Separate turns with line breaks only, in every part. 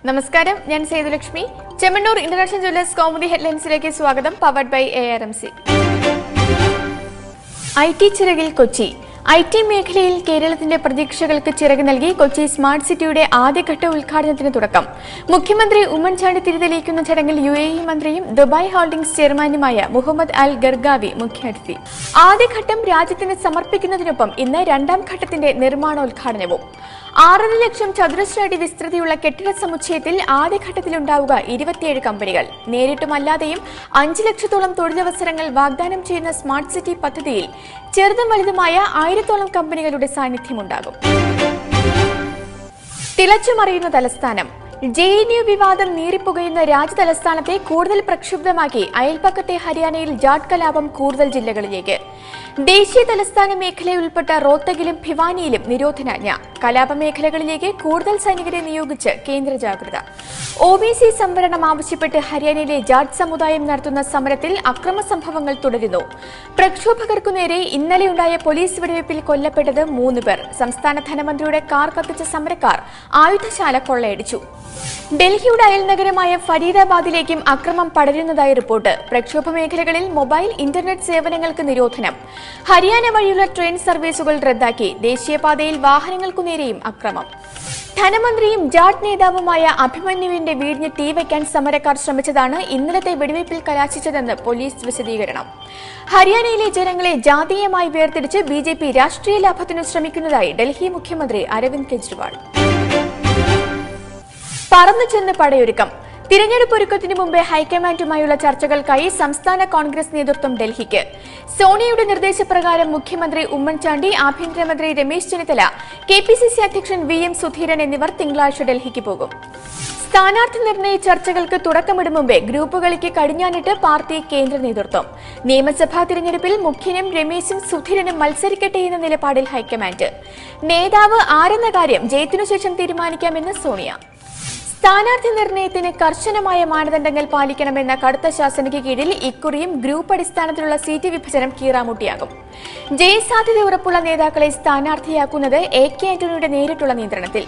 നമസ്കാരം, ഞാൻ Sethulakshmi. Chemmanur international jewellers Kaumudi ഹെഡ്ലൈൻസിലേക്ക് സ്വാഗതം. Powered by ARMC. IT ചിറകിൽ കൊച്ചി. IT മേഖലയിൽ കേരളത്തിന്റെ പ്രതീക്ഷകൾക്ക് ചിറക് നൽകി കൊച്ചി സ്മാർട്ട് സിറ്റിയുടെ ആദ്യഘട്ട ഉദ്ഘാടനത്തിന് തുടക്കം. മുഖ്യമന്ത്രി ഉമ്മൻചാണ്ടി തിരിതെളിയിക്കുന്ന ചടങ്ങിൽ UAE മന്ത്രിയും ദുബായ് ഹോൾഡിംഗ്സ് ചെയർമാനുമായ മുഹമ്മദ് അൽ ഗർഗാവി മുഖ്യാതിഥി. ആദ്യഘട്ടം രാജ്യത്തിന് സമർപ്പിക്കുന്നതിനൊപ്പം ഇന്ന് രണ്ടാം ഘട്ടത്തിന്റെ നിർമ്മാണോദ്ഘാടനവും. 6 ലക്ഷം ചതുരശ്ര അടി വിസ്തൃതിയുള്ള കെട്ടിട സമുച്ചയത്തിൽ ആദ്യഘട്ടത്തിലുണ്ടാവുക 27 കമ്പനികൾ. നേരിട്ടുമല്ലാതെയും 5 ലക്ഷത്തോളം തൊഴിലവസരങ്ങൾ വാഗ്ദാനം ചെയ്യുന്ന സ്മാർട്ട് സിറ്റി പദ്ധതിയിൽ ചെറുതും വലുതുമായ 1000ഓളം കമ്പനികളുടെ സാന്നിധ്യമുണ്ടാകും. തിളച്ചുമറിയുന്ന തലസ്ഥാനം. JNU വിവാദം നീറിപ്പുകയുന്ന രാജ്യതലസ്ഥാനത്തെ കൂടുതൽ പ്രക്ഷുബ്ധമാക്കി അയൽപക്കത്തെ ഹരിയാനയിൽ ജാട്ട് കലാപം കൂടുതൽ ജില്ലകളിലേക്ക്. ദേശീയ തലസ്ഥാന മേഖലയിൽ ഉൾപ്പെട്ട റോത്തഗിലും ഭിവാനിയിലും നിരോധനാജ്ഞ. കലാപ മേഖലകളിലേക്ക് കൂടുതൽ സൈനികരെ നിയോഗിച്ച് കേന്ദ്ര ജാഗ്രത. OBC സംവരണം ആവശ്യപ്പെട്ട് ഹരിയാനയിലെ ജാട്ട് സമുദായം നടത്തുന്ന സമരത്തിൽ അക്രമ സംഭവങ്ങൾ തുടരുന്നു. പ്രക്ഷോഭകർക്കു നേരെ ഇന്നലെയുണ്ടായ പോലീസ് വെടിവയ്പിൽ കൊല്ലപ്പെട്ടത് 3 പേർ. സംസ്ഥാന ധനമന്ത്രിയുടെ കാർ കത്തിച്ച സമരക്കാർ ആയുധശാല കൊള്ളയടിച്ചു. ഡൽഹിയുടെ അയൽനഗരമായ ഫരീദാബാദിലേക്കും അക്രമം പടരുന്നതായി റിപ്പോർട്ട്. പ്രക്ഷോഭ മേഖലകളിൽ മൊബൈൽ ഇന്റർനെറ്റ് സേവനങ്ങൾക്ക് നിരോധനം. ഹരിയാന വഴിയുള്ള ട്രെയിൻ സർവീസുകൾ റദ്ദാക്കി. ദേശീയപാതയിൽ വാഹനങ്ങൾക്കു നേരെയും അക്രമം. ധനമന്ത്രിയും ജാട്ട് നേതാവുമായ അഭിമന്യുവിന്റെ വീടിന് തീവയ്ക്കാൻ സമരക്കാർ ശ്രമിച്ചതാണ് ഇന്നലത്തെ വെടിവയ്പിൽ കലാശിച്ചതെന്ന് പോലീസ് വിശദീകരണം. ഹരിയാനയിലെ ജനങ്ങളെ ജാതീയമായി വേർതിരിച്ച് BJP രാഷ്ട്രീയ ലാഭത്തിനു ശ്രമിക്കുന്നതായി ഡൽഹി മുഖ്യമന്ത്രി അരവിന്ദ് കെജ്രിവാൾ. പറന്നു ചെന്ന് പടയൊരുക്കം. തിരഞ്ഞെടുപ്പ് ഒരുക്കത്തിനു മുമ്പേ ഹൈക്കമാൻഡുമായുള്ള ചർച്ചകൾക്കായി സംസ്ഥാന കോൺഗ്രസ് നേതൃത്വം ഡൽഹിക്ക്. സോണിയയുടെ നിർദ്ദേശപ്രകാരം മുഖ്യമന്ത്രി ഉമ്മൻചാണ്ടി, ആഭ്യന്തരമന്ത്രി രമേശ് ചെന്നിത്തല, KPCC അധ്യക്ഷൻ VM സുധീരൻ എന്നിവർ തിങ്കളാഴ്ച ഡൽഹിക്ക് പോകും. സ്ഥാനാർത്ഥി നിർണയ ചർച്ചകൾക്ക് തുടക്കമിടും മുമ്പേ ഗ്രൂപ്പുകളിലേക്ക് കടിഞ്ഞാണിട്ട് പാർട്ടി കേന്ദ്ര നേതൃത്വം. നിയമസഭാ തിരഞ്ഞെടുപ്പിൽ മുഖ്യനും രമേശും സുധീരനും മത്സരിക്കട്ടെ എന്ന നിലപാടിൽ ഹൈക്കമാൻഡ്. നേതാവ് ആരെന്ന കാര്യം ജയത്തിനുശേഷം തീരുമാനിക്കാമെന്ന് സോണിയ. സ്ഥാനാർത്ഥി നിർണയത്തിന് കർശനമായ മാനദണ്ഡങ്ങൾ പാലിക്കണമെന്ന കടുത്ത ശാസനയ്ക്ക് കീഴിൽ ഇക്കുറിയും ഗ്രൂപ്പ് അടിസ്ഥാനത്തിലുള്ള സീറ്റ് വിഭജനം കീറാമുട്ടിയാകും. ജയസാധ്യത ഉറപ്പുള്ള നേതാക്കളെ സ്ഥാനാർത്ഥിയാക്കുന്നത് AK ആന്റണിയുടെ നേരിട്ടുള്ള നിയന്ത്രണത്തിൽ.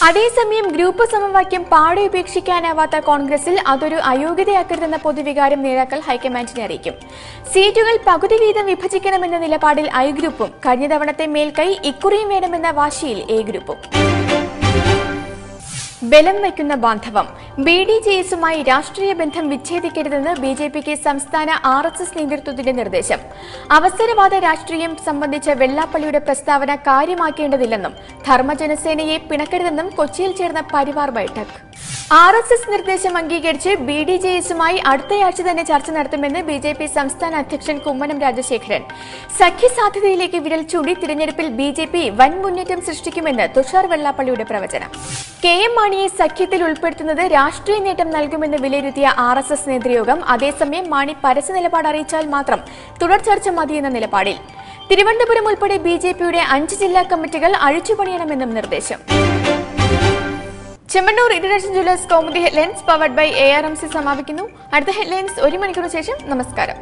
അതേസമയം ഗ്രൂപ്പ് സമവാക്യം പാടെ ഉപേക്ഷിക്കാനാവാത്ത കോൺഗ്രസിൽ അതൊരു അയോഗ്യതയാക്കരുതെന്ന പൊതുവികാരം നേതാക്കൾ ഹൈക്കമാൻഡിനെ അറിയിക്കും. സീറ്റുകൾ പകുതി വീതം വിഭജിക്കണമെന്ന നിലപാടിൽ I ഗ്രൂപ്പും കഴിഞ്ഞ തവണത്തെ മേൽക്കൈ ഇക്കുറിയും വേണമെന്ന വാശിയിൽ A ഗ്രൂപ്പും. ബലം വയ്ക്കുന്ന ബാന്ധവം. BDJS-യുമായി രാഷ്ട്രീയ ബന്ധം വിച്ഛേദിക്കരുതെന്ന് BJPക്ക് സംസ്ഥാന RSS നേതൃത്വത്തിന്റെ നിർദ്ദേശം. അവസരവാദ രാഷ്ട്രീയം സംബന്ധിച്ച വെള്ളാപ്പള്ളിയുടെ പ്രസ്താവന കാര്യമാക്കേണ്ടതില്ലെന്നും ധർമ്മജനസേനയെ പിണക്കരുതെന്നും കൊച്ചിയിൽ ചേർന്ന പരിവാർ ബൈഠക്. RSS നിർദ്ദേശം അംഗീകരിച്ച് BDJS-യുമായി അടുത്തയാഴ്ച തന്നെ ചർച്ച നടത്തുമെന്ന് BJP സംസ്ഥാന അധ്യക്ഷൻ കുമ്മനം രാജശേഖരൻ. സഖ്യസാധ്യതയിലേക്ക് വിരൽ ചൂണ്ടി തിരഞ്ഞെടുപ്പിൽ BJP വൻ മുന്നേറ്റം സൃഷ്ടിക്കുമെന്ന് തുഷാർ വെള്ളാപ്പള്ളിയുടെ പ്രവചനം. KM മാണിയെ സഖ്യത്തിൽ ഉൾപ്പെടുത്തുന്നത് രാഷ്ട്രീയ നേട്ടം നൽകുമെന്ന് വിലയിരുത്തിയ RSS നേതൃയോഗം അതേസമയം മാണി പരസ്യ നിലപാട് അറിയിച്ചാൽ മാത്രം തുടർ ചർച്ച മതിയെന്ന നിലപാടിൽ. തിരുവനന്തപുരം ഉൾപ്പെടെ BJPയുടെ 5 ജില്ലാ കമ്മിറ്റികൾ അഴിച്ചുപണിയണമെന്നും നിർദ്ദേശം. Chemmanur international jewellers Kaumudi headlines powered by ARMC സമാപിക്കുന്നു. അടുത്ത ഹെഡ്ലൈൻസ് 1 മണിക്കൂറിന് ശേഷം. നമസ്കാരം.